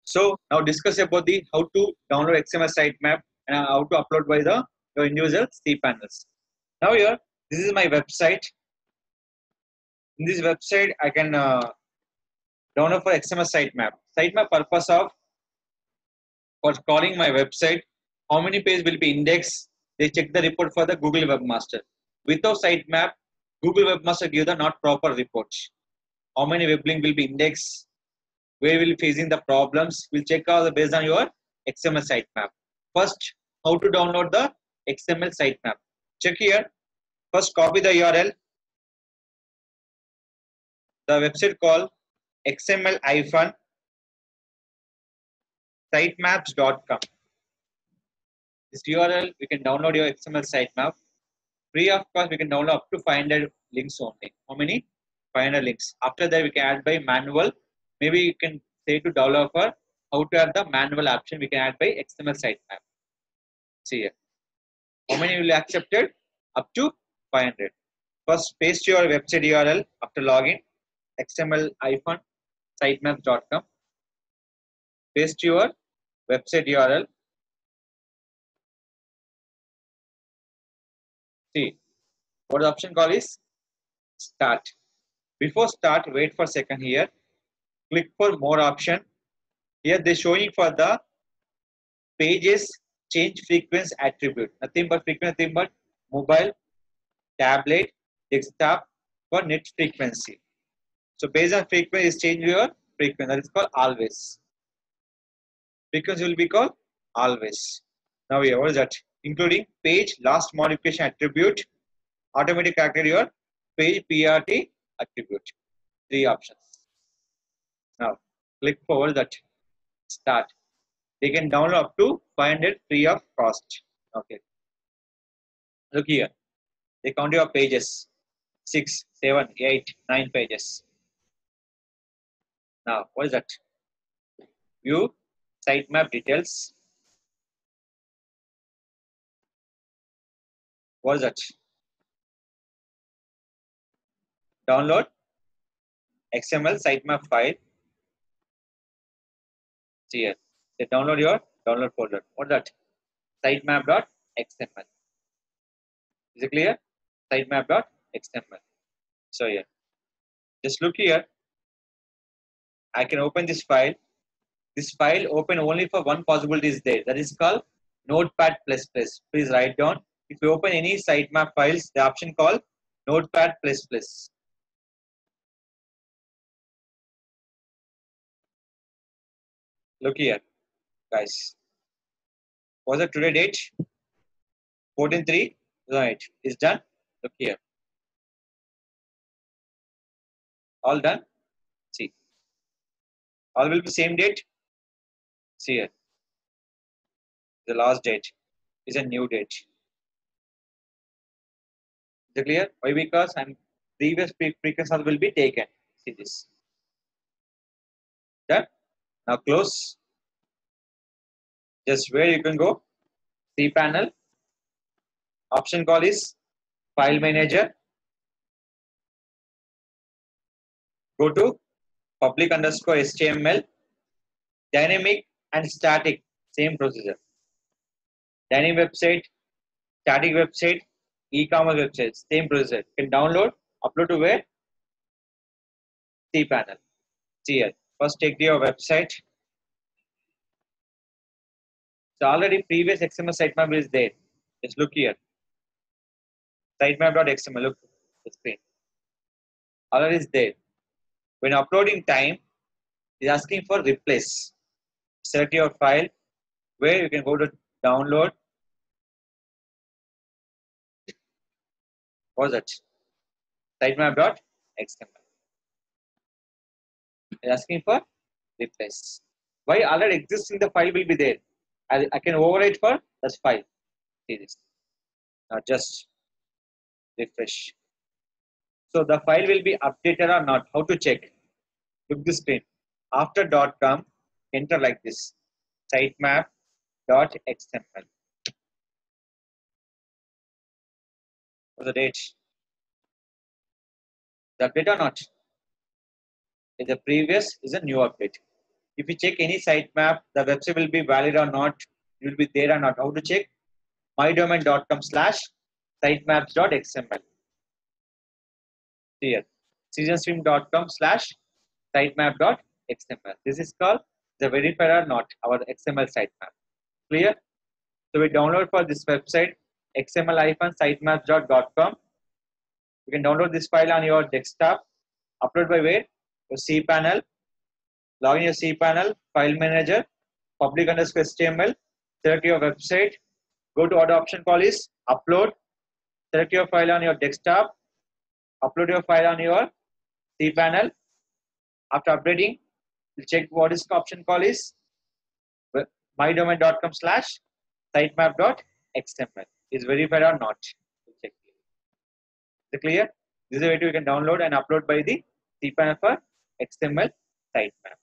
So now discuss about the how to download XML sitemap and how to upload by the your individual cPanels. Now here, this is my website. In this website, I can download for XML sitemap. Sitemap purpose of for calling my website, how many pages will be indexed. They check the report for the Google Webmaster. Without sitemap, Google Webmaster give the not proper report. How many web link will be indexed, where will be facing the problems. We'll check out based on your XML sitemap. First, how to download the XML sitemap. Check here. First, copy the URL. The website called xml-sitemaps.com. This URL, we can download your XML sitemap. Free of cost, we can download up to 500 links only. How many? 500 links. After that, we can add by manual. Maybe you can say to developer how to add the manual option. We can add by XML sitemap. See here. How many will be accepted? Up to 500. First, paste your website URL after login. xml-sitemaps.com. Paste your website URL. See, what the option call is start. Before start, wait for a second here. Click for more option. Here they showing for the pages change frequency attribute. Nothing but frequency, nothing but mobile, tablet, desktop for net frequency. So based on frequency is change your frequency. That is called always. Frequency will be called always. Now here, what is that? Including page last modification attribute, automatic character your page PRT attribute. 3 options. Now click for that start. They can download up to 500 free of cost. Okay. Look here. They count your pages. 6, 7, 8, 9 pages. Now, what is that? View sitemap details. What is that? Download XML sitemap file. See here. They download your download folder. What is that? sitemap.xml. Is it clear? sitemap.xml. So here. Just look here. I can open this file. This file open only for one possibility is there. That is called Notepad++. Please write down. If you open any sitemap files, the option called Notepad++. Look here, guys. Was it today date? 14/3. Right. Is done. Look here. All done. See. All will be same date. See here. The last date is a new date. Is it clear? Why? Because previous frequency will be taken. See this. Done. Now close. Just where you can go. cPanel. Option call is File Manager. Go to public_HTML. Dynamic and static. Same procedure. Dynamic website, static website, e-commerce website, same procedure. You can download, upload to where? cPanel. See here. First take your website. So already previous XML sitemap is there. Just look here. Sitemap.xml. Look the screen. Already is there. When uploading time, is asking for replace. Select your file where you can go to download. What is that? Sitemap.xml. Is asking for replace. Why already existing the file will be there. I can overwrite for that file. See this. Now just refresh. So the file will be updated or not. How to check? Look the screen. After .com, enter like this. Sitemap.xml. What's the date? The update or not? If the previous is a new update. If you check any sitemap, the website will be valid or not, it will be there or not. How to check? mydomain.com/sitemaps.xml. Here, seasonstream.com/sitemap.xml. This is called the verified or not our XML sitemap. Clear? So we download for this website xml-sitemaps.com. You can download this file on your desktop. Upload by where? Your cPanel. Log in your cPanel, file manager, public underscore HTML. Select your website. Go to what option call is upload. Select your file on your desktop. Upload your file on your cPanel. After updating, we'll check what is the option call is mydomain.com/sitemap.xml. Is verified or not? We'll check. Is it clear? This is a way to you can download and upload by the cPanel for XML sitemap.